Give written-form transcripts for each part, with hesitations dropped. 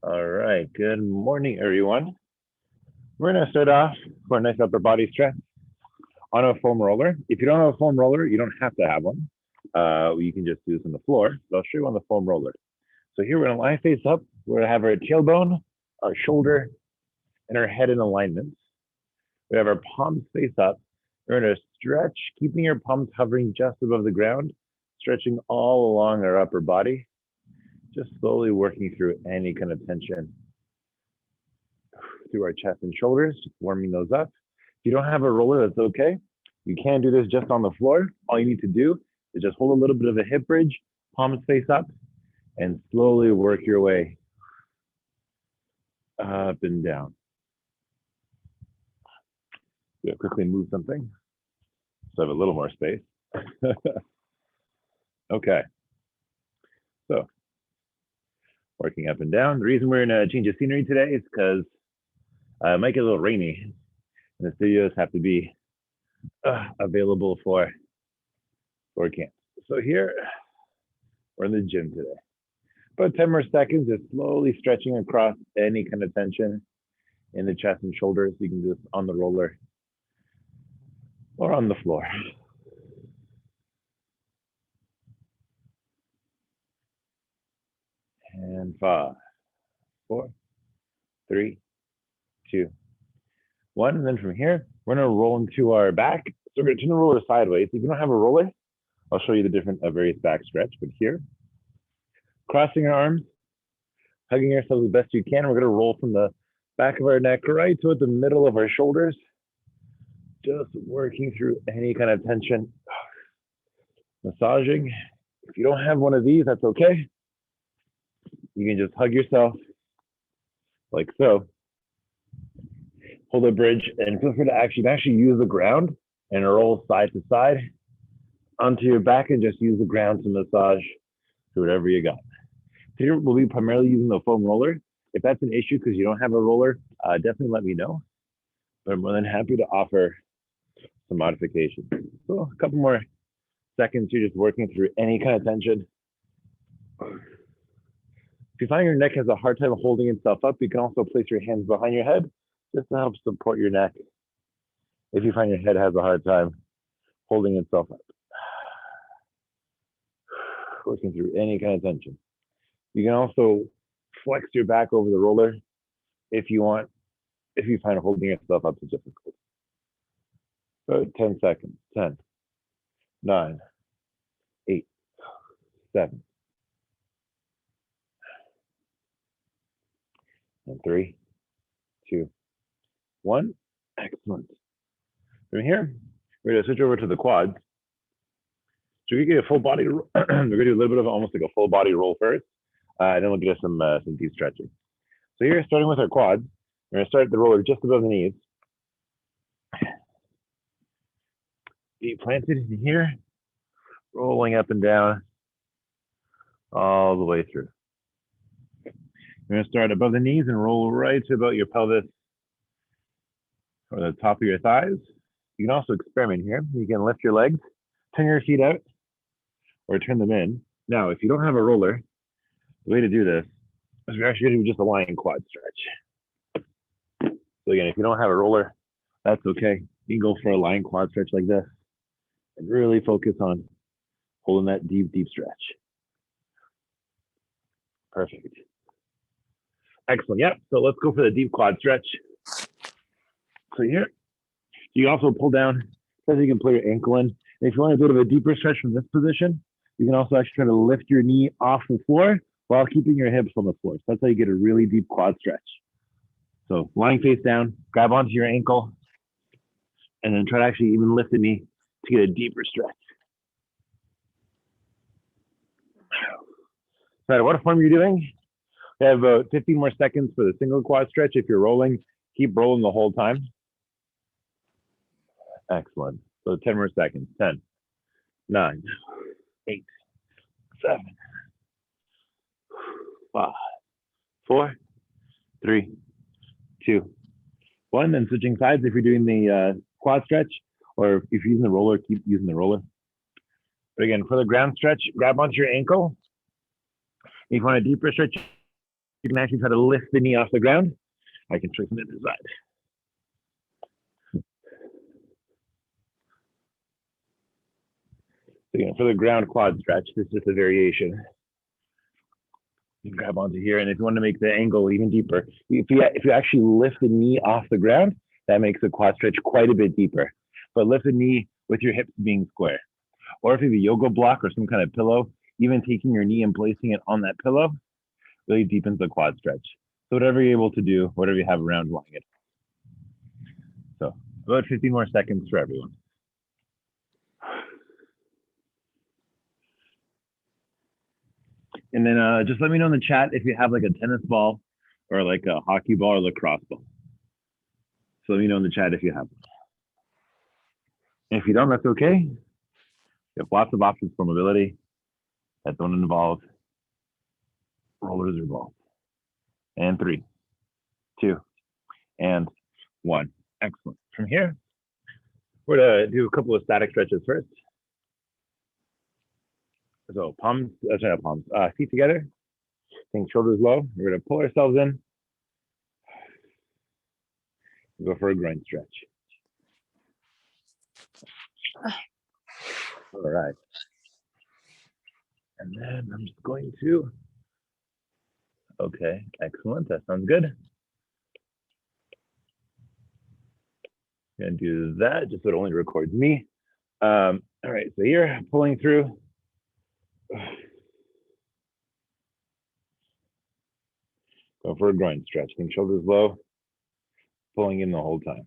All right, good morning, everyone. We're gonna start off for a nice upper body stretch on a foam roller. If you don't have a foam roller, you don't have to have one. You can just do this on the floor. So I'll show you on the foam roller. So here we're gonna lie face up. We're gonna have our tailbone, our shoulder, and our head in alignment. We have our palms face up. We're gonna stretch, keeping your palms hovering just above the ground, stretching all along our upper body, just slowly working through any kind of tension through our chest and shoulders, just warming those up. If you don't have a roller, that's okay. You can do this just on the floor. All you need to do is just hold a little bit of a hip bridge, palms face up, and slowly work your way up and down. We'll quickly move something so I have a little more space. Okay, so working up and down. The reason we're in a change of scenery today is because it might get a little rainy, and the studios have to be available for camp. So here, we're in the gym today. About 10 more seconds, just slowly stretching across any kind of tension in the chest and shoulders. You can do this on the roller or on the floor. And 5, 4, 3, 2, 1. And then from here, we're gonna roll into our back. So we're gonna turn the roller sideways. If you don't have a roller, I'll show you the different various back stretch. But here, crossing our arms, hugging ourselves as best you can. We're gonna roll from the back of our neck right to the middle of our shoulders, just working through any kind of tension, massaging. If you don't have one of these, that's okay. You can just hug yourself like so. Hold a bridge and feel free to actually use the ground and roll side to side onto your back and just use the ground to massage to whatever you got. Today we'll be primarily using the foam roller. If that's an issue because you don't have a roller, definitely let me know. But I'm more than happy to offer some modifications. So a couple more seconds, you're just working through any kind of tension. If you find your neck has a hard time holding itself up, you can also place your hands behind your head just to help support your neck. If you find your head has a hard time holding itself up. Working through any kind of tension. You can also flex your back over the roller if you want, if you find holding yourself up is difficult. So 10 seconds. 10, 9, 8, 7, and 3, 2, 1. Excellent. From here, we're going to switch over to the quads. So we get a full body. We're going to do a little bit of almost like a full body roll first, and then we'll get some deep stretching. So here, starting with our quads, we're going to start the roller just above the knees. Feet planted in here, rolling up and down all the way through. You're going to start above the knees and roll right to about your pelvis or the top of your thighs. You can also experiment here. You can lift your legs, turn your feet out, or turn them in. Now, if you don't have a roller, the way to do this is we're actually going to do just a lying quad stretch. So again, if you don't have a roller, that's okay. You can go for a lying quad stretch like this and really focus on holding that deep, deep stretch. Perfect. Excellent. Yep. So let's go for the deep quad stretch. So here, you also pull down, so you can pull your ankle in. And if you want a bit of a deeper stretch from this position, you can also actually try to lift your knee off the floor while keeping your hips on the floor. So that's how you get a really deep quad stretch. So lying face down, grab onto your ankle, and then try to actually even lift the knee to get a deeper stretch. No matter what form you're doing, you have about 15 more seconds for the single quad stretch. If you're rolling, keep rolling the whole time. Excellent. So 10 more seconds. 10, 9, 8, 7, 5, 4, 3, 2, 1. Then switching sides if you're doing the quad stretch, or if you're using the roller, keep using the roller. But again, for the ground stretch, grab onto your ankle. If you want a deeper stretch, You can actually try to lift the knee off the ground. I can twist it to the side. So again, for the ground quad stretch, this is just a variation. You can grab onto here, and if you want to make the angle even deeper, if you actually lift the knee off the ground, that makes the quad stretch quite a bit deeper. But lift the knee with your hips being square. Or if you have a yoga block or some kind of pillow, even taking your knee and placing it on that pillow really deepens the quad stretch. So whatever you're able to do, whatever you have around lying it. So about 15 more seconds for everyone. And then just let me know in the chat if you have like a tennis ball or like a hockey ball or lacrosse ball. So let me know in the chat if you have one. And if you don't, that's okay. You have lots of options for mobility that don't involve rollers or balls. And 3, 2, and 1. Excellent. From here, we're gonna do a couple of static stretches first. So palms, sorry, not palms, feet together, think shoulders low. We're gonna pull ourselves in. Go for a groin stretch. All right. And then I'm just going to, okay, excellent, that sounds good. Gonna do that just so it only records me. All right, so here, pulling through. Go for a groin stretch, think shoulders low, pulling in the whole time.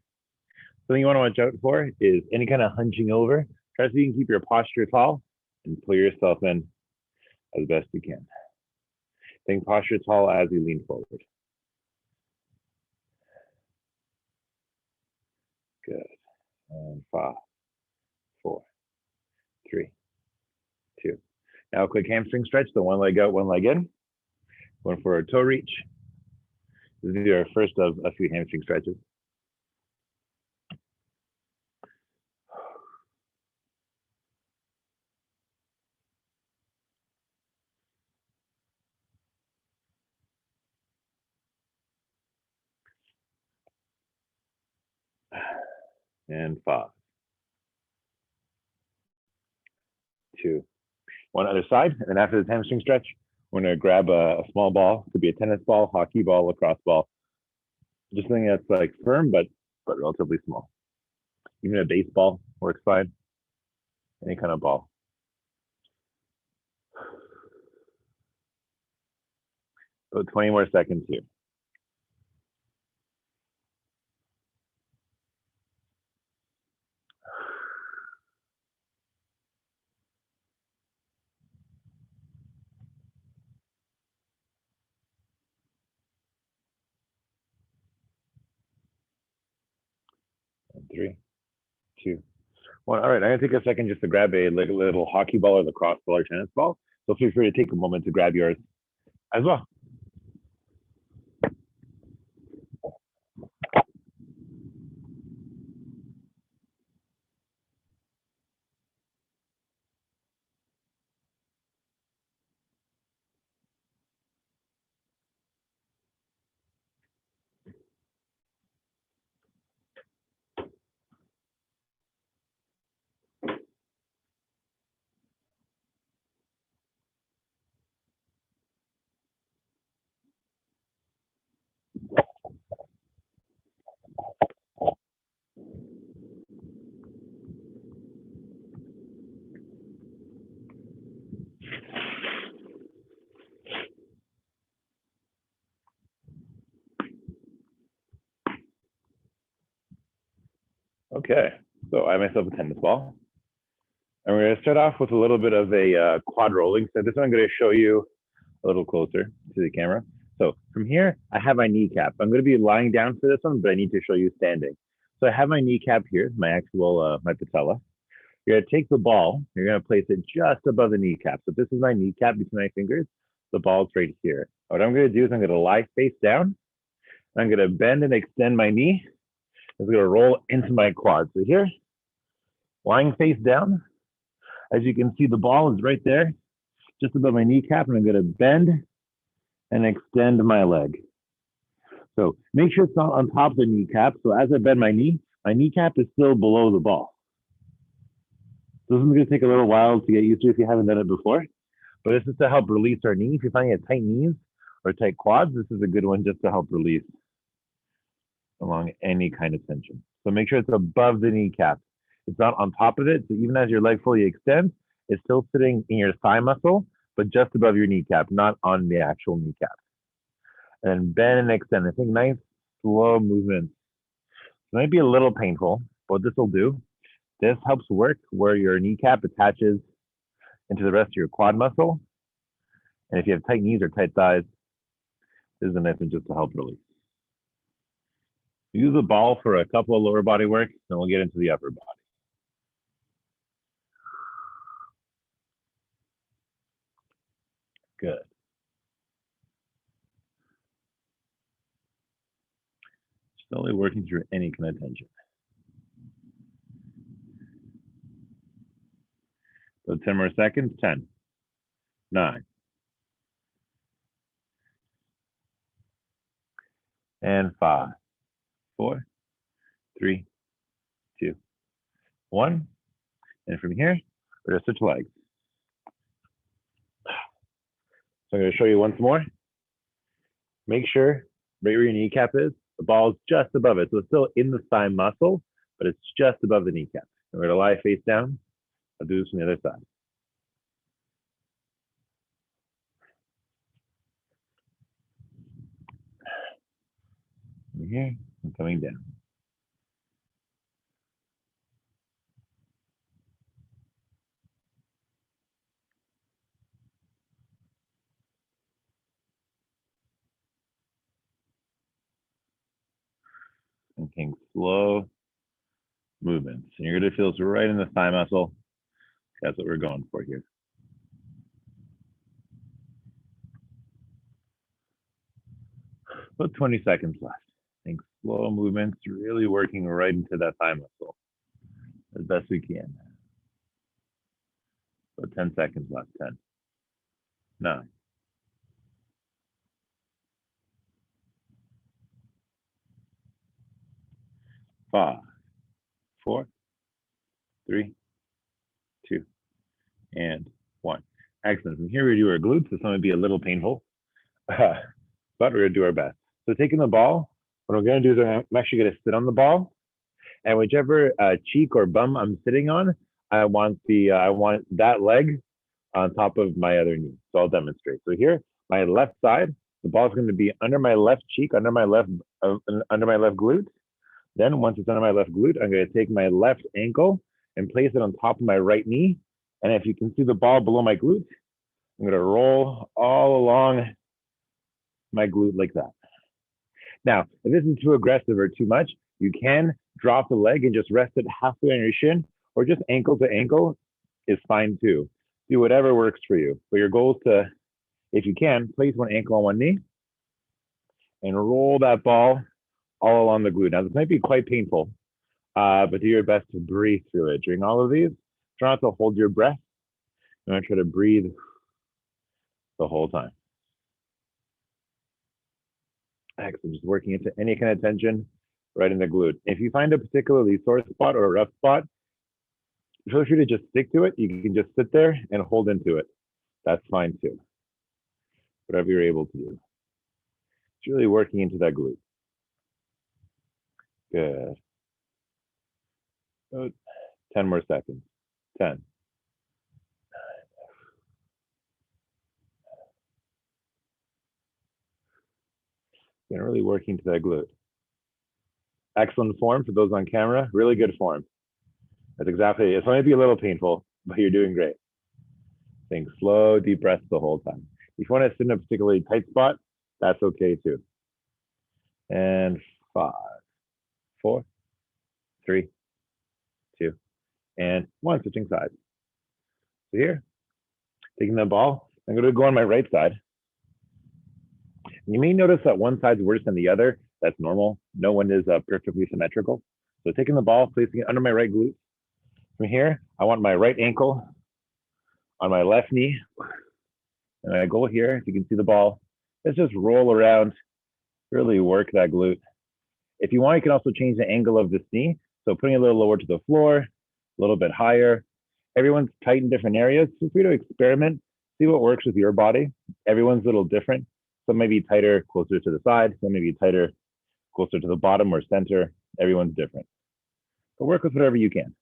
Something you want to watch out for is any kind of hunching over. Try so you can keep your posture tall and pull yourself in as best you can. Think posture tall as you lean forward. Good. And 5, 4, 3, 2. Now a quick hamstring stretch, so one leg out, one leg in. Going for a toe reach. This is our first of a few hamstring stretches. And 5, 2, 1 other side. And then after this hamstring stretch, we're gonna grab a small ball. It could be a tennis ball, hockey ball, lacrosse ball. Just something that's like firm, but relatively small. Even a baseball works fine. Any kind of ball. About 20 more seconds here. And 3, 2, 1. All right, I'm gonna take a second just to grab a little hockey ball or lacrosse ball or tennis ball. So feel free to take a moment to grab yours as well. Okay, so I have myself a tennis ball. And we're gonna start off with a little bit of a quad rolling. So this one I'm gonna show you a little closer to the camera. So from here, I have my kneecap. I'm gonna be lying down for this one, but I need to show you standing. So I have my kneecap here, my actual, my patella. You're gonna take the ball, you're gonna place it just above the kneecap. So this is my kneecap between my fingers. The ball's right here. What I'm gonna do is I'm gonna lie face down. I'm gonna bend and extend my knee. It's gonna roll into my quad. So here, lying face down. As you can see, the ball is right there, just above my kneecap, and I'm gonna bend and extend my leg. So make sure it's not on top of the kneecap. So as I bend my kneecap is still below the ball. So this is going to take a little while to get used to if you haven't done it before. But this is to help release our knee. If you're finding a tight knees or tight quads, this is a good one just to help release along any kind of tension. So make sure it's above the kneecap. It's not on top of it. So even as your leg fully extends, it's still sitting in your thigh muscle, but just above your kneecap, not on the actual kneecap. And then bend and extend. I think nice, slow movements. It might be a little painful, but what this will do, this helps work where your kneecap attaches into the rest of your quad muscle. And if you have tight knees or tight thighs, this is a nice one just to help release. Use the ball for a couple of lower body work, then we'll get into the upper body. Good. Slowly working through any kind of tension. So 10 more seconds, 10, 9, and 5, 4, 3, 2, 1. And from here, we're gonna switch legs. So I'm gonna show you once more. Make sure right where your kneecap is, the ball is just above it. So it's still in the thigh muscle, but it's just above the kneecap. And we're gonna lie face down. I'll do this from the other side. From here, and coming down. And taking slow movements. And you're gonna feel this right in the thigh muscle. That's what we're going for here. About 20 seconds left. Think slow movements, really working right into that thigh muscle as best we can. About 10 seconds left. 10, 9, 5, 4, 3, 2, and 1. Excellent. From here we do our glutes. This one would be a little painful, but we're gonna do our best. So taking the ball, what I'm gonna do is I'm actually gonna sit on the ball, and whichever cheek or bum I'm sitting on, I want that leg on top of my other knee. So I'll demonstrate. So here, my left side, the ball's going to be under my left cheek, under my left glute. Then once it's under my left glute, I'm going to take my left ankle and place it on top of my right knee. And if you can see the ball below my glute, I'm going to roll all along my glute like that. Now, if this is too aggressive or too much, you can drop the leg and just rest it halfway on your shin, or just ankle to ankle is fine too. Do whatever works for you. But your goal is to, if you can, place one ankle on one knee and roll that ball all along the glute. Now, this might be quite painful, but do your best to breathe through it. During all of these, try not to hold your breath. I'm gonna try to breathe the whole time. Excellent, just working into any kind of tension right in the glute. If you find a particularly sore spot or a rough spot, feel free to just stick to it. You can just sit there and hold into it. That's fine too. Whatever you're able to do. It's really working into that glute. Good. About 10 more seconds. 10. And really working to that glute. Excellent form for those on camera. Really good form. That's exactly, it's going to be a little painful, but you're doing great. Think slow, deep breaths the whole time. If you want to sit in a particularly tight spot, that's okay too. And 5, 4, 3, 2, and 1. Switching sides. So here, taking the ball, I'm going to go on my right side. You may notice that one side's worse than the other. That's normal. No one is perfectly symmetrical. So taking the ball, placing it under my right glute. From here, I want my right ankle on my left knee. And I go here, if you can see the ball, Let's just roll around, really work that glute. If you want, you can also change the angle of this knee. So putting it a little lower to the floor, a little bit higher. Everyone's tight in different areas. Feel free to experiment, see what works with your body. Everyone's a little different. Some may be tighter, closer to the side. Some may be tighter, closer to the bottom or center. Everyone's different. But work with whatever you can.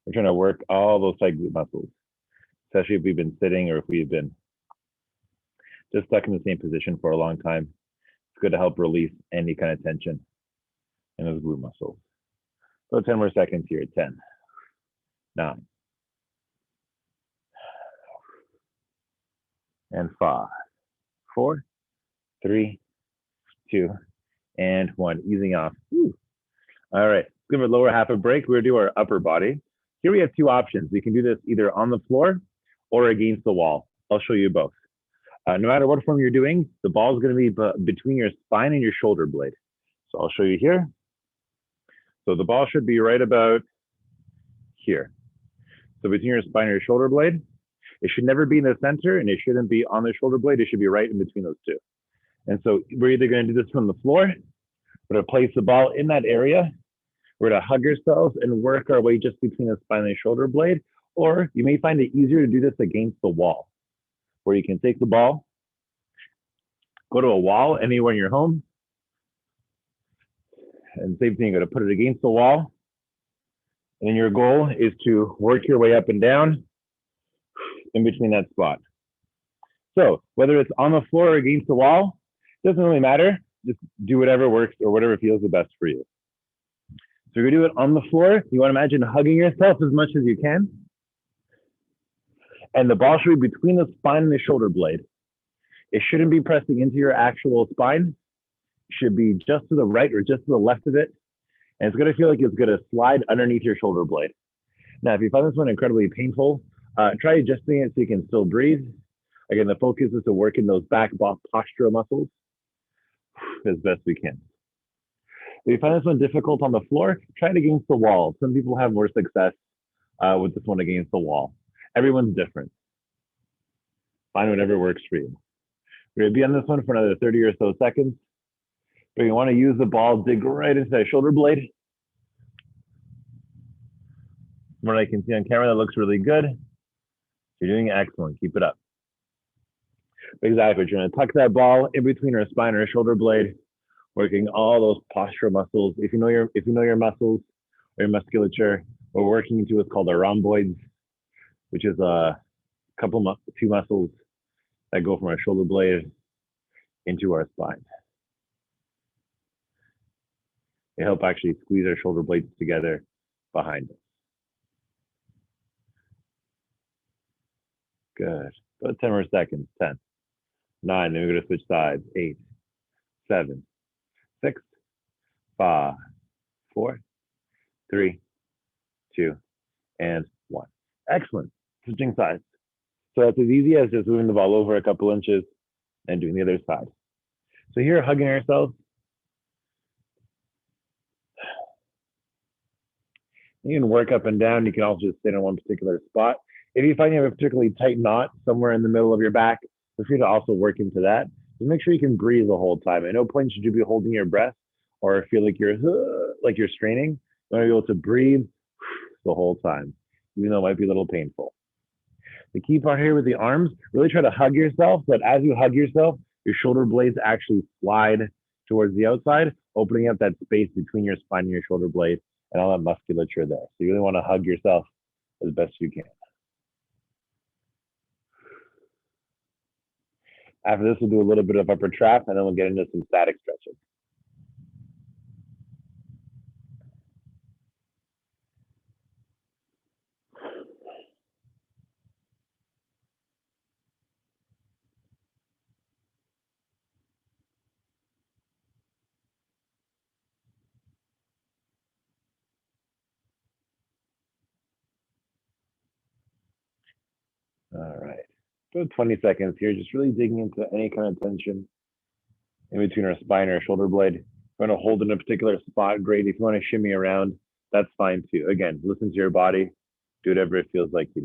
We're trying to work all those tight glute muscles, especially if we've been sitting or if we've been just stuck in the same position for a long time. It's good to help release any kind of tension in those glute muscles. So 10 more seconds here. 10, 9, and 5, 4, 3, 2, and 1. Easing off. Whew. All right, give our lower half a break. We're gonna do our upper body. Here we have two options. We can do this either on the floor or against the wall. I'll show you both. No matter what form you're doing, the ball is going to be between your spine and your shoulder blade. So I'll show you here. So the ball should be right about here. So between your spine and your shoulder blade, it should never be in the center and it shouldn't be on the shoulder blade. It should be right in between those two. And so we're either going to do this from the floor, we're going to place the ball in that area, we're going to hug ourselves and work our way just between the spine and the shoulder blade, or you may find it easier to do this against the wall, where you can take the ball, go to a wall anywhere in your home, and same thing, you're going to put it against the wall. And then your goal is to work your way up and down in between that spot. So whether it's on the floor or against the wall, doesn't really matter. Just do whatever works or whatever feels the best for you. So you're gonna do it on the floor. You wanna imagine hugging yourself as much as you can. And the ball should be between the spine and the shoulder blade. It shouldn't be pressing into your actual spine. It should be just to the right or just to the left of it. And it's gonna feel like it's gonna slide underneath your shoulder blade. Now, if you find this one incredibly painful, try adjusting it so you can still breathe. Again, the focus is to work in those back postural muscles as best we can. If you find this one difficult on the floor, try it against the wall. Some people have more success with this one against the wall. Everyone's different. Find whatever works for you. We're gonna be on this one for another 30 or so seconds. But you wanna use the ball, dig right into that shoulder blade. From what I can see on camera, that looks really good. You're doing excellent, keep it up. Exactly, you're gonna tuck that ball in between our spine or our shoulder blade, working all those postural muscles. If you know your muscles or your musculature, we're working into what's called the rhomboids, which is two muscles that go from our shoulder blade into our spine. They help actually squeeze our shoulder blades together behind us. Good. About 10 more seconds. 10, 9, then we're going to switch sides. 8, 7, 6, 5, 4, 3, 2, and 1. Excellent. Switching sides. So that's as easy as just moving the ball over a couple inches and doing the other side. So here, hugging ourselves. You can work up and down. You can also just sit on one particular spot. If you find you have a particularly tight knot somewhere in the middle of your back, feel free to also work into that. Just make sure you can breathe the whole time. At no point should you be holding your breath or feel like you're straining. You want to be able to breathe the whole time, even though it might be a little painful. The key part here with the arms, really try to hug yourself, but as you hug yourself, your shoulder blades actually slide towards the outside, opening up that space between your spine and your shoulder blade and all that musculature there. So you really want to hug yourself as best you can. After this, we'll do a little bit of upper trap, and then we'll get into some static stretching. All right, about 20 seconds here, just really digging into any kind of tension in between our spine or our shoulder blade. If you want to hold in a particular spot, great. If you want to shimmy around, that's fine too. Again, listen to your body, do whatever it feels like you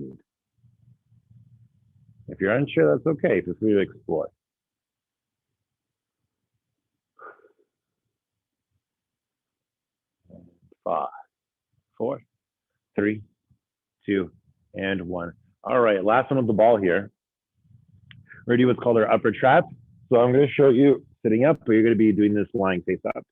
need. If you're unsure, that's okay. Feel free to explore. 5, 4, 3, 2, and 1. All right, last one with the ball here. We're gonna do what's called our upper trap. So I'm gonna show you sitting up, but you're gonna be doing this lying face up.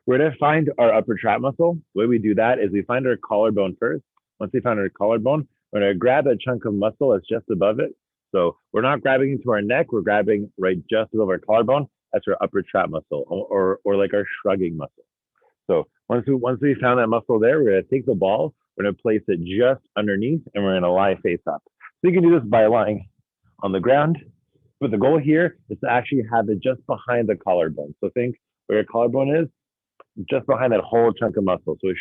We're gonna find our upper trap muscle. The way we do that is we find our collarbone first. Once we find our collarbone, we're gonna grab that chunk of muscle that's just above it. So we're not grabbing into our neck, we're grabbing right just above our collarbone. That's our upper trap muscle, or like our shrugging muscle. So once we found that muscle there, we're gonna take the ball, we're gonna place it just underneath, and we're gonna lie face up. So you can do this by lying on the ground, but the goal here is to actually have it just behind the collarbone. So think where your collarbone is, just behind that whole chunk of muscle. So it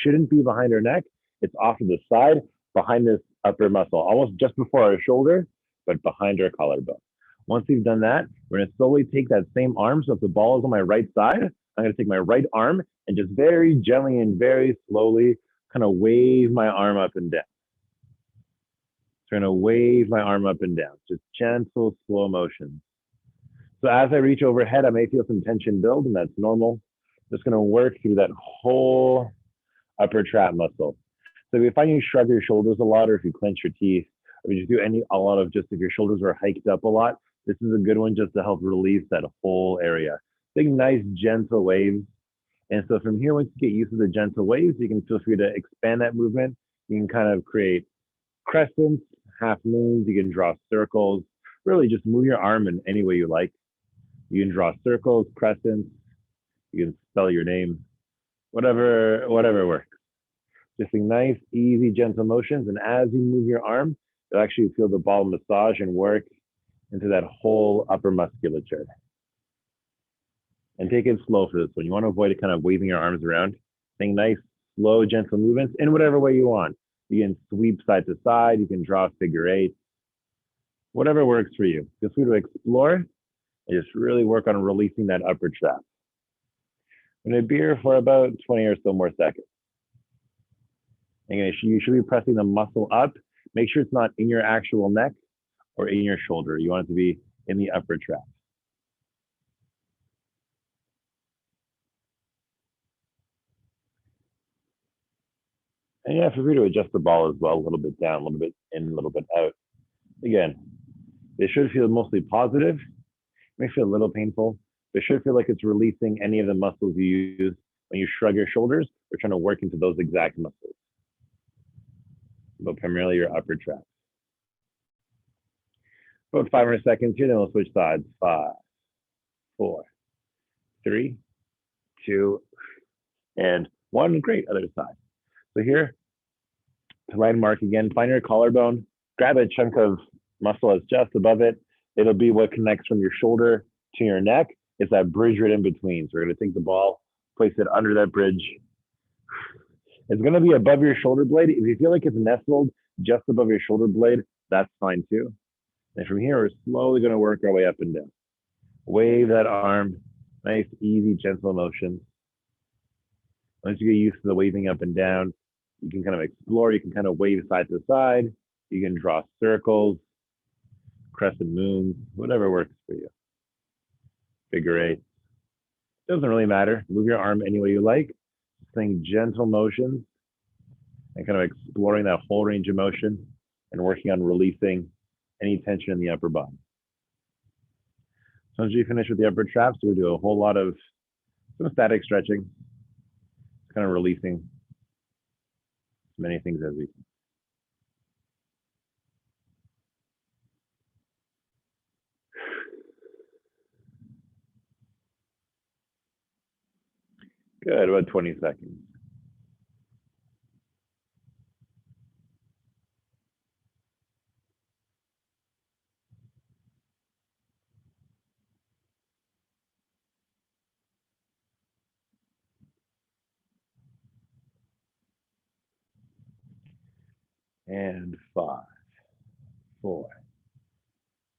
shouldn't be behind our neck. It's off to the side, behind this upper muscle, almost just before our shoulder, but behind our collarbone. Once we've done that, we're gonna slowly take that same arm. So if the ball is on my right side, I'm gonna take my right arm and just very gently and very slowly kind of wave my arm up and down. So I'm gonna wave my arm up and down, just gentle, slow motions. So as I reach overhead, I may feel some tension build, and that's normal. Just gonna work through that whole upper trap muscle. So if you find you shrug your shoulders a lot, or if you clench your teeth, or you just do a lot of just if your shoulders are hiked up a lot, this is a good one just to help release that whole area. Big, nice, gentle waves. And so from here, once you get used to the gentle waves, you can feel free to expand that movement. You can kind of create crescents, half moons. You can draw circles. Really just move your arm in any way you like. You can draw circles, crescents. You can spell your name, whatever works. Just nice, easy, gentle motions. And as you move your arm, you'll actually feel the ball massage and work into that whole upper musculature. And take it slow for this one. You want to avoid it kind of waving your arms around. Think nice, slow, gentle movements in whatever way you want. You can sweep side to side. You can draw figure eight. Whatever works for you. Feel free to explore and just really work on releasing that upper trap. I'm going to be here for about 20 or so more seconds. And you should be pressing the muscle up. Make sure it's not in your actual neck or in your shoulder. You want it to be in the upper trap. And yeah, feel free to adjust the ball as well, a little bit down, a little bit in, a little bit out. Again, it should feel mostly positive. It may feel a little painful, but it should feel like it's releasing any of the muscles you use when you shrug your shoulders. We're trying to work into those exact muscles, but primarily your upper trap. About 5 more seconds here, then we'll switch sides. 5, 4, 3, 2, and 1. Great, other side. So here, to right mark again, find your collarbone, grab a chunk of muscle that's just above it. It'll be what connects from your shoulder to your neck. It's that bridge right in between. So we're gonna take the ball, place it under that bridge. It's gonna be above your shoulder blade. If you feel like it's nestled just above your shoulder blade, that's fine too. And from here, we're slowly gonna work our way up and down. Wave that arm, nice, easy, gentle motion. Once you get used to the waving up and down, you can kind of explore. You can kind of wave side to side. You can draw circles, crescent moons, whatever works for you. Figure eight. Doesn't really matter. Move your arm any way you like. Just think gentle motions and kind of exploring that whole range of motion and working on releasing any tension in the upper body. So as you finish with the upper traps, we'll do a whole lot of some static stretching, kind of releasing as many things as we can. Good, about 20 seconds. And 5, 4,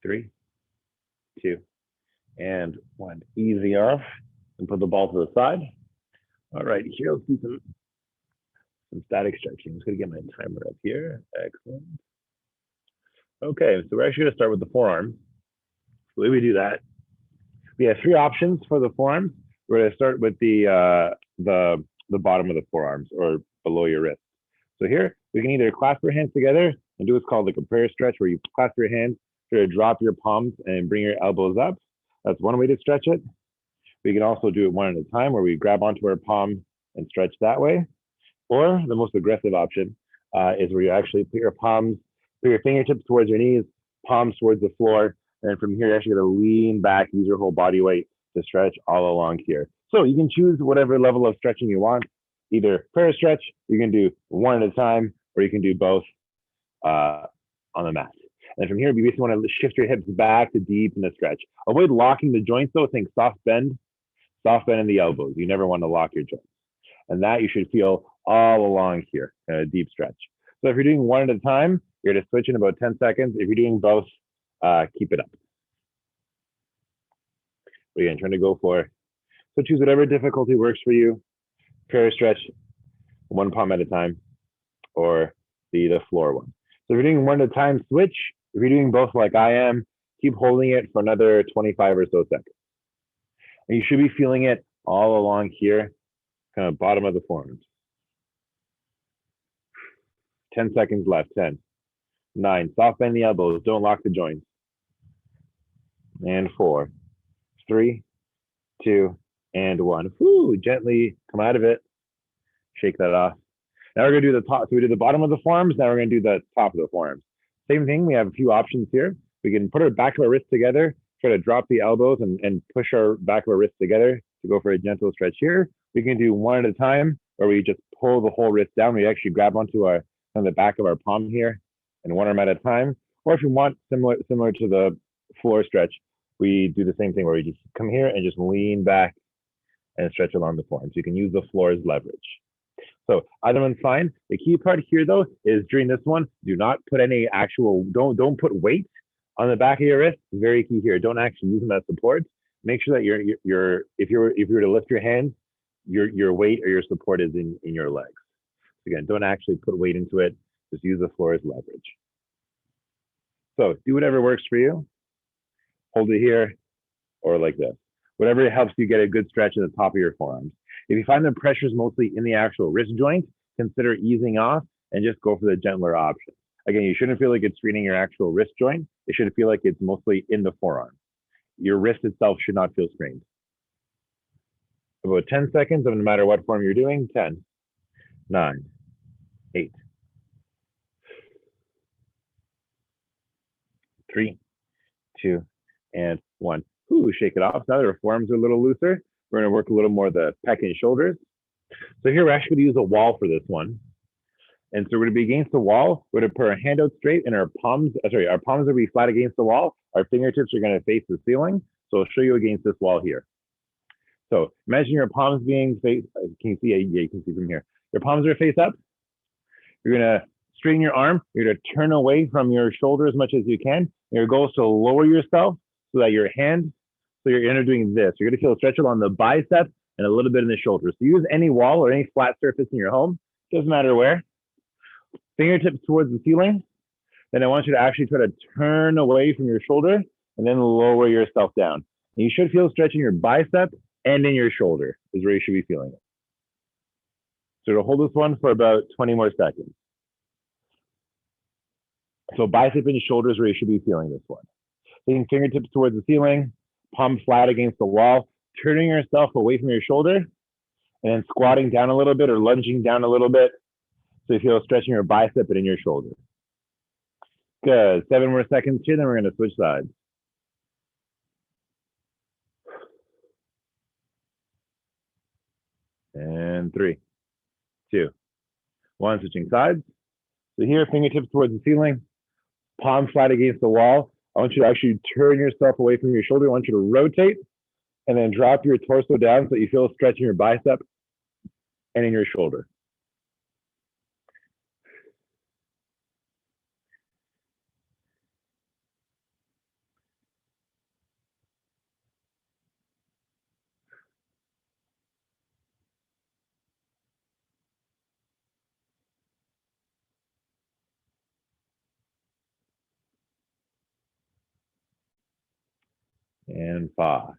3, 2, and 1. Easy off and put the ball to the side. All right, here let's do some static stretching. I'm just gonna get my timer up here. Excellent. Okay, so we're actually going to start with the forearms. The way we do that, we have three options for the forearms. We're going to start with the bottom of the forearms or below your wrist. So here we can either clasp our hands together and do what's called like a prayer stretch, where you clasp your hands, sort of drop your palms and bring your elbows up. That's one way to stretch it. We can also do it one at a time, where we grab onto our palm and stretch that way. Or the most aggressive option is where you actually put your fingertips towards your knees, palms towards the floor, and from here you're actually going to lean back, use your whole body weight to stretch all along here. So you can choose whatever level of stretching you want. Either prayer stretch, you can do one at a time, or you can do both on the mat. And from here, you basically want to shift your hips back to deepen the stretch. Avoid locking the joints though. Think soft bend in the elbows. You never want to lock your joints. And that you should feel all along here, a deep stretch. So if you're doing one at a time, you're going to switch in about 10 seconds. If you're doing both, keep it up. But again, trying to go for, so choose whatever difficulty works for you. Prayer stretch, one palm at a time, or the floor one. So if you're doing one at a time, switch. If you're doing both like I am, keep holding it for another 25 or so seconds. And you should be feeling it all along here, kind of bottom of the forearms. 10 seconds left. 10, 9, soft bend the elbows, don't lock the joints. And 4, 3, 2, and 1. Whoo, gently come out of it. Shake that off. Now we're gonna do the top. So we did the bottom of the forearms. Now we're gonna do the top of the forearms. Same thing, we have a few options here. We can put our back of our wrists together, try to drop the elbows and push our back of our wrists together to go for a gentle stretch here. We can do one at a time, where we just pull the whole wrist down. We actually grab onto on the back of our palm here, and one arm at a time. Or if you want, similar to the floor stretch, we do the same thing, where we just come here and just lean back and stretch along the forearms. You can use the floor as leverage. So either one's fine. The key part here though is during this one, do not put any actual, don't put weight on the back of your wrist. Very key here. Don't actually use them as support. Make sure that if you were to lift your hands, your weight or your support is in your legs. Again, don't actually put weight into it. Just use the floor as leverage. So do whatever works for you. Hold it here or like this. Whatever helps you get a good stretch at the top of your forearms. If you find the pressure is mostly in the actual wrist joint, consider easing off and just go for the gentler option. Again, you shouldn't feel like it's straining your actual wrist joint. It should feel like it's mostly in the forearm. Your wrist itself should not feel strained. About 10 seconds of no matter what form you're doing. 10, 9, 8, 3, 2, and 1. Ooh, shake it off. Now that our forearms are a little looser, we're going to work a little more the pec and shoulders. So here we're actually going to use a wall for this one. And so we're going to be against the wall. We're going to put our hand out straight, and our palms will be flat against the wall. Our fingertips are going to face the ceiling. So I'll show you against this wall here. So imagine your palms being face. Can you see? Yeah, you can see from here. Your palms are face up. You're going to straighten your arm. You're going to turn away from your shoulder as much as you can. Your goal is to lower yourself so that your hand, so you're doing this. You're going to feel a stretch along the bicep and a little bit in the shoulder. So use any wall or any flat surface in your home. Doesn't matter where. Fingertips towards the ceiling. Then I want you to actually try to turn away from your shoulder and then lower yourself down. And you should feel stretch in your bicep and in your shoulder is where you should be feeling it. So to hold this one for about 20 more seconds. So bicep and shoulder is where you should be feeling this one. Taking fingertips towards the ceiling, palm flat against the wall, turning yourself away from your shoulder, and then squatting down a little bit or lunging down a little bit. So you feel stretching your bicep and in your shoulder. Good. 7 more seconds here, then we're going to switch sides. And 3, 2, 1, switching sides. So here, fingertips towards the ceiling, palm flat against the wall. I want you to actually turn yourself away from your shoulder. I want you to rotate and then drop your torso down so you feel stretching your bicep and in your shoulder. And 5,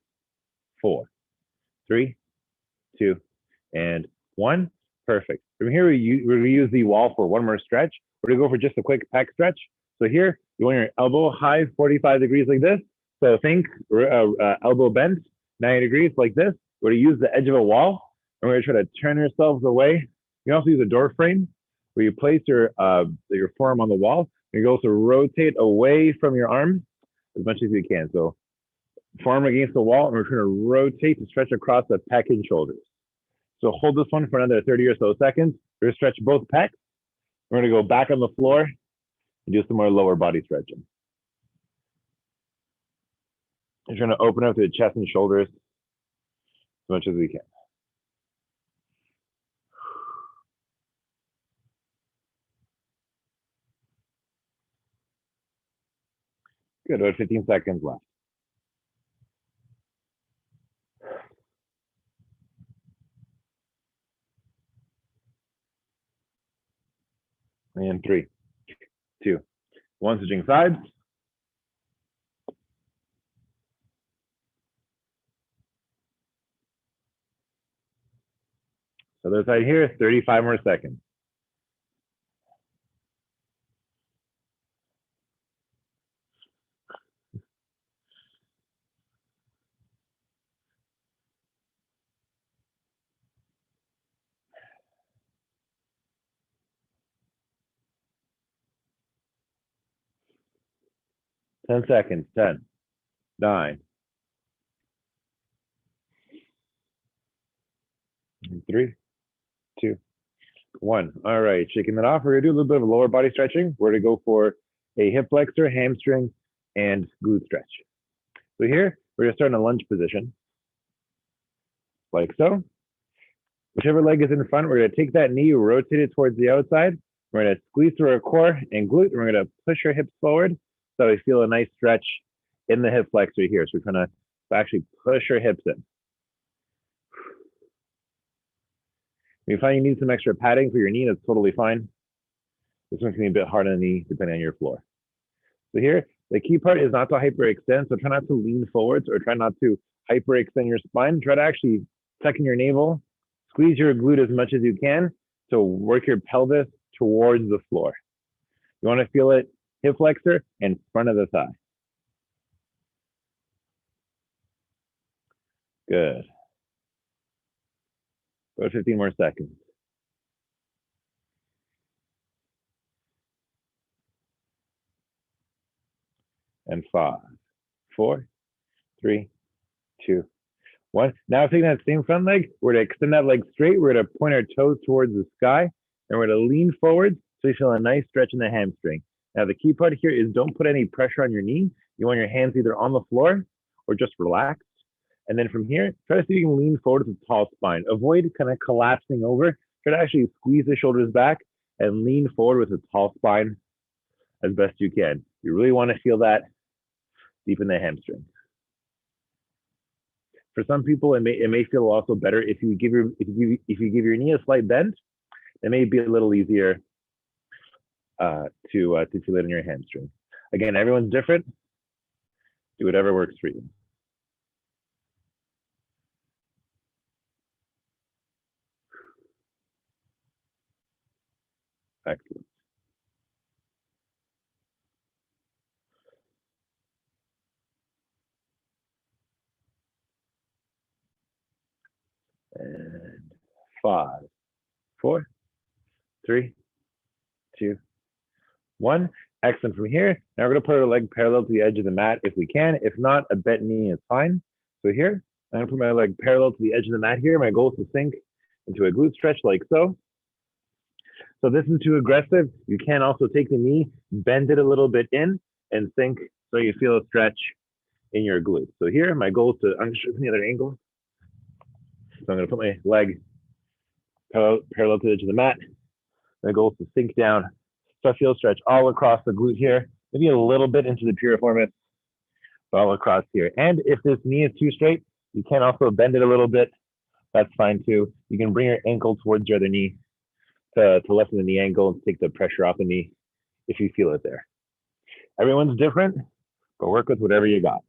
4, 3, 2, and 1. Perfect. From here, we're going to use the wall for one more stretch. We're going to go for just a quick pec stretch. So here, you want your elbow high 45 degrees like this. So think elbow bent 90 degrees like this. We're going to use the edge of a wall, and we're going to try to turn ourselves away. You can also use a door frame where you place your forearm on the wall. And you also rotate away from your arm as much as you can. So forearm against the wall, and we're trying to rotate to stretch across the pec and shoulders. So hold this one for another 30 or so seconds. We're going to stretch both pecs. We're going to go back on the floor and do some more lower body stretching. We're trying to open up the chest and shoulders as much as we can. Good, about 15 seconds left. And 3, 2, 1, switching sides. Other side here, 35 more seconds. Ten seconds. 10, 9, 3, 2, 1. All right, shaking that off. We're gonna do a little bit of lower body stretching. We're gonna go for a hip flexor, hamstring, and glute stretch. So here, we're gonna start in a lunge position, like so. Whichever leg is in front, we're gonna take that knee, rotate it towards the outside. We're gonna squeeze through our core and glute, and we're gonna push our hips forward so we feel a nice stretch in the hip flexor here. So we're gonna actually push our hips in. If you find you need some extra padding for your knee, that's totally fine. This one's gonna be a bit hard on the knee, depending on your floor. So here, the key part is not to hyperextend. So try not to lean forwards or try not to hyperextend your spine. Try to actually tuck in your navel, squeeze your glute as much as you can to work your pelvis towards the floor. You wanna feel it hip flexor and front of the thigh. Good. About 15 more seconds. And 5, 4, 3, 2, 1. Now taking that same front leg, we're gonna extend that leg straight. We're gonna point our toes towards the sky, and we're gonna lean forward so you feel a nice stretch in the hamstring. Now the key part here is don't put any pressure on your knee. You want your hands either on the floor or just relaxed. And then from here, try to see if you can lean forward with a tall spine. Avoid kind of collapsing over. Try to actually squeeze the shoulders back and lean forward with a tall spine as best you can. You really want to feel that deep in the hamstring. For some people, it may feel also better if you give your knee a slight bend. It may be a little easier to feel it in your hamstring. Again, everyone's different. Do whatever works for you. Excellent. And 5, 4, 3, 2, 1. Excellent. From here, now we're going to put our leg parallel to the edge of the mat if we can. If not, a bent knee is fine. So here, I'm going to put my leg parallel to the edge of the mat here. My goal is to sink into a glute stretch like so. So this is too aggressive. You can also take the knee, bend it a little bit in, and sink so you feel a stretch in your glute. So here, my goal is to, I'm just from the other angle. So I'm going to put my leg parallel to the edge of the mat. My goal is to sink down. So I feel stretch all across the glute here, maybe a little bit into the piriformis, but all across here. And if this knee is too straight, you can also bend it a little bit. That's fine too. You can bring your ankle towards your other knee to lessen the knee angle and take the pressure off the knee if you feel it there. Everyone's different, but work with whatever you got.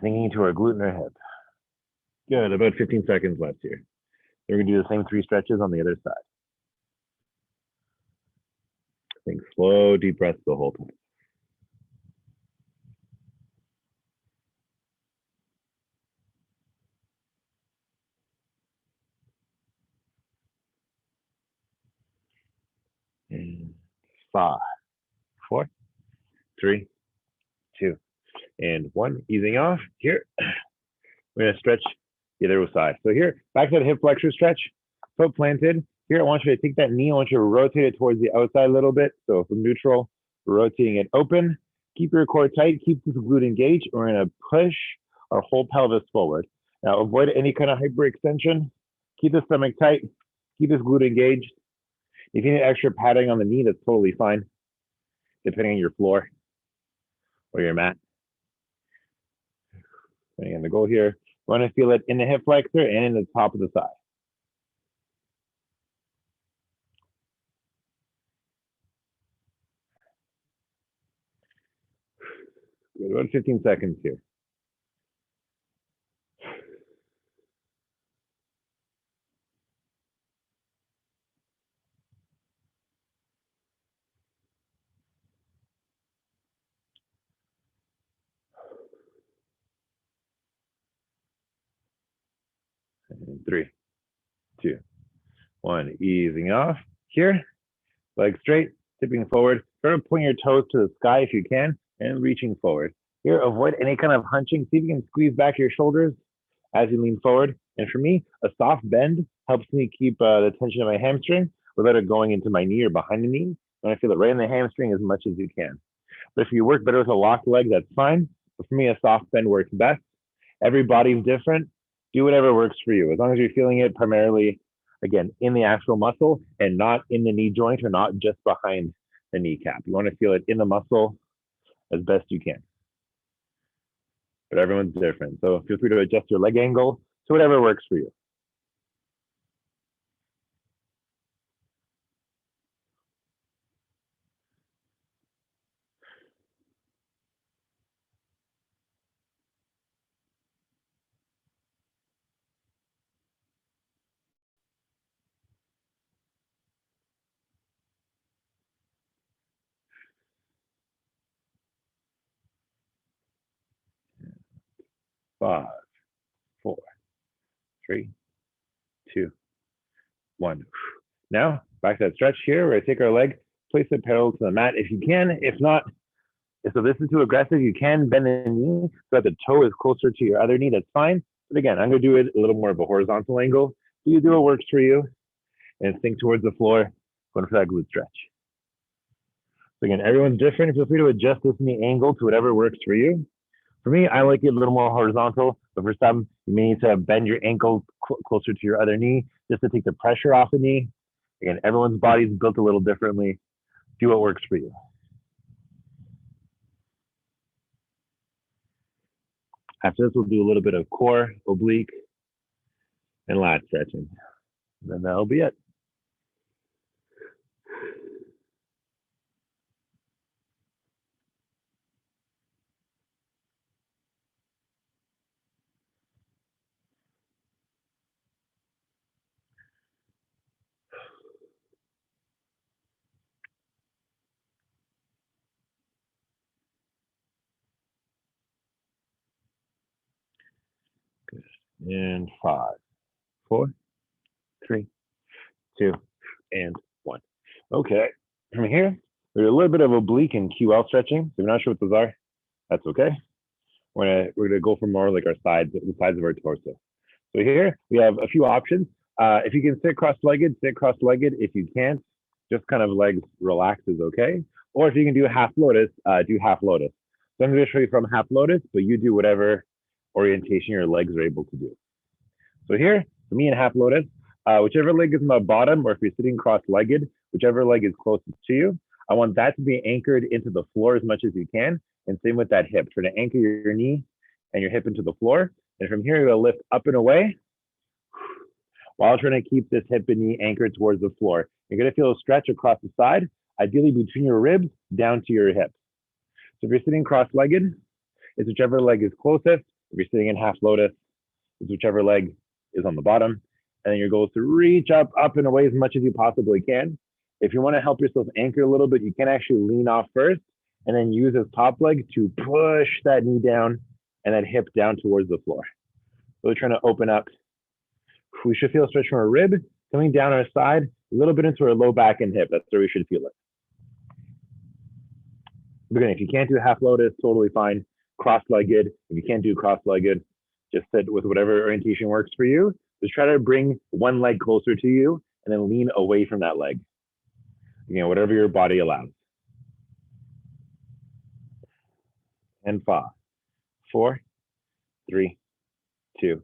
Sinking to our glute or hip. Good, about 15 seconds left here. We're gonna do the same 3 stretches on the other side. Think slow, deep breaths the whole time. And 5, 4, 3, 2, and 1. Easing off. Here, we're gonna stretch the other side. So here, back to the hip flexor stretch, foot planted. Here, I want you to take that knee, I want you to rotate it towards the outside a little bit. So from neutral, rotating it open. Keep your core tight, keep this glute engaged. We're gonna push our whole pelvis forward. Now avoid any kind of hyperextension. Keep the stomach tight, keep this glute engaged. If you need extra padding on the knee, that's totally fine, depending on your floor or your mat. And the goal here, we want to feel it in the hip flexor and in the top of the thigh. Good, about 15 seconds here. And 3, 2, 1, easing off. Here, legs straight, tipping forward. Sort of point your toes to the sky if you can, and reaching forward. Here, avoid any kind of hunching. See if you can squeeze back your shoulders as you lean forward. And for me, a soft bend helps me keep the tension of my hamstring without it going into my knee or behind the knee. And I feel it right in the hamstring as much as you can. But if you work better with a locked leg, that's fine. But for me, a soft bend works best. Every body's different. Do whatever works for you. As long as you're feeling it primarily, again, in the actual muscle and not in the knee joint or not just behind the kneecap. You want to feel it in the muscle as best you can. But everyone's different. So feel free to adjust your leg angle to whatever works for you. Five, 4, 3, 2, 1. Now, back to that stretch here. We're going to take our leg, place it parallel to the mat if you can. If not, so this is too aggressive, you can bend the knee so that the toe is closer to your other knee. That's fine. But again, I'm going to do it a little more of a horizontal angle. So you do what works for you and sink towards the floor, going for that glute stretch. So again, everyone's different. Feel free to adjust this knee angle to whatever works for you. For me, I like it a little more horizontal, but for some, you may need to bend your ankle closer to your other knee just to take the pressure off the knee. Again, everyone's body is built a little differently. Do what works for you. After this, we'll do a little bit of core, oblique, and lat stretching. And then that'll be it. Good. And 5, 4, 3, 2, and 1. Okay, from here, we do a little bit of oblique and QL stretching. So if you're not sure what those are, that's okay. We're gonna go for more like our sides, the sides of our torso. So here we have a few options. If you can sit cross-legged, sit cross-legged. If you can't, just kind of legs relaxed is okay. Or if you can do half lotus, do half lotus. So I'm gonna show you from half lotus, but you do whatever orientation your legs are able to do. So here, for me in half lotus, whichever leg is my bottom, or if you're sitting cross-legged, whichever leg is closest to you, I want that to be anchored into the floor as much as you can. And same with that hip. Try to anchor your knee and your hip into the floor. And from here, you're gonna lift up and away while trying to keep this hip and knee anchored towards the floor. You're gonna feel a stretch across the side, ideally between your ribs down to your hips. So if you're sitting cross-legged, it's whichever leg is closest. If you're sitting in half lotus, it's whichever leg is on the bottom. And then your goal is to reach up and away as much as you possibly can. If you want to help yourself anchor a little bit, you can actually lean off first and then use his top leg to push that knee down and that hip down towards the floor. Really trying to open up. We should feel a stretch from our rib coming down our side, a little bit into our low back and hip. That's where we should feel it. Again, if you can't do half lotus, totally fine. Cross-legged. If you can't do cross-legged, just sit with whatever orientation works for you. Just try to bring one leg closer to you and then lean away from that leg. Whatever your body allows. And 5, 4, 3, 2.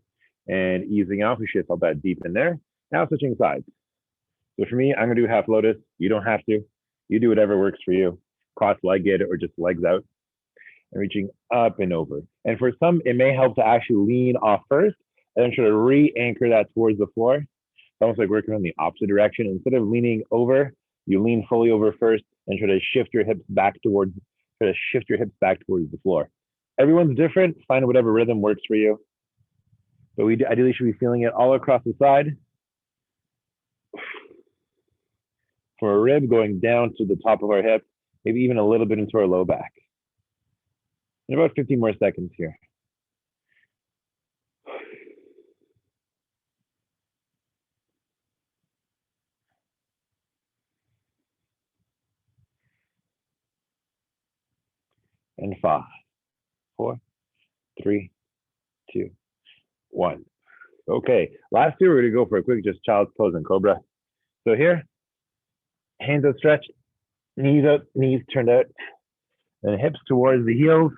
And easing off, we should have felt that deep in there. Now switching sides. So for me, I'm gonna do half lotus. You don't have to. You do whatever works for you. Cross-legged or just legs out. And reaching up and over. And for some, it may help to actually lean off first and then try to re-anchor that towards the floor. It's almost like working in the opposite direction. Instead of leaning over, you lean fully over first and try to shift your hips back towards the floor. Everyone's different. Find whatever rhythm works for you. But we ideally should be feeling it all across the side. From a rib going down to the top of our hip, maybe even a little bit into our low back. In about 15 more seconds here. And 5, 4, 3, 2, 1. Okay, last year we're gonna go for a quick just child's pose and cobra. So here, hands outstretched, knees out, knees turned out, and hips towards the heels,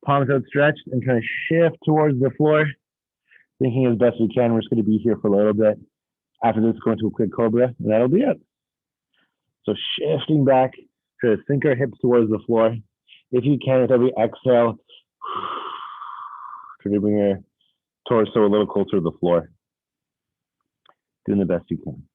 palms outstretched, and trying to shift towards the floor. Thinking as best we can. We're just gonna be here for a little bit. After this, go into a quick cobra, and that'll be it. So shifting back, try to sink our hips towards the floor. If you can, with every exhale, try to bring your torso a little closer to the floor. Doing the best you can.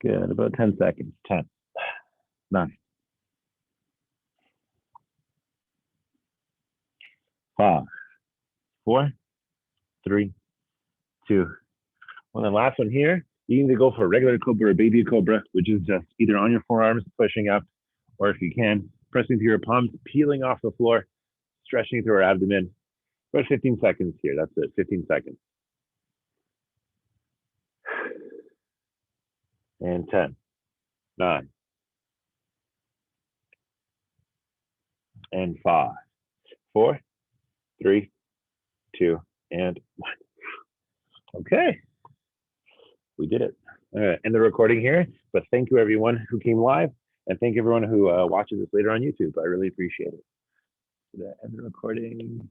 Good, about 10 seconds. 10, 9, 5, 4, 3, 2, 1. And last one here, you can either go for a regular cobra or baby cobra, which is just either on your forearms, pushing up, or if you can, pressing through your palms, peeling off the floor, stretching through our abdomen. About 15 seconds here. That's it, 15 seconds. And 10, 9, and 5, 4, 3, 2, and 1. Okay, we did it. All right, end the recording here, but thank you everyone who came live, and thank everyone who watches this later on YouTube. I really appreciate it. End the recording.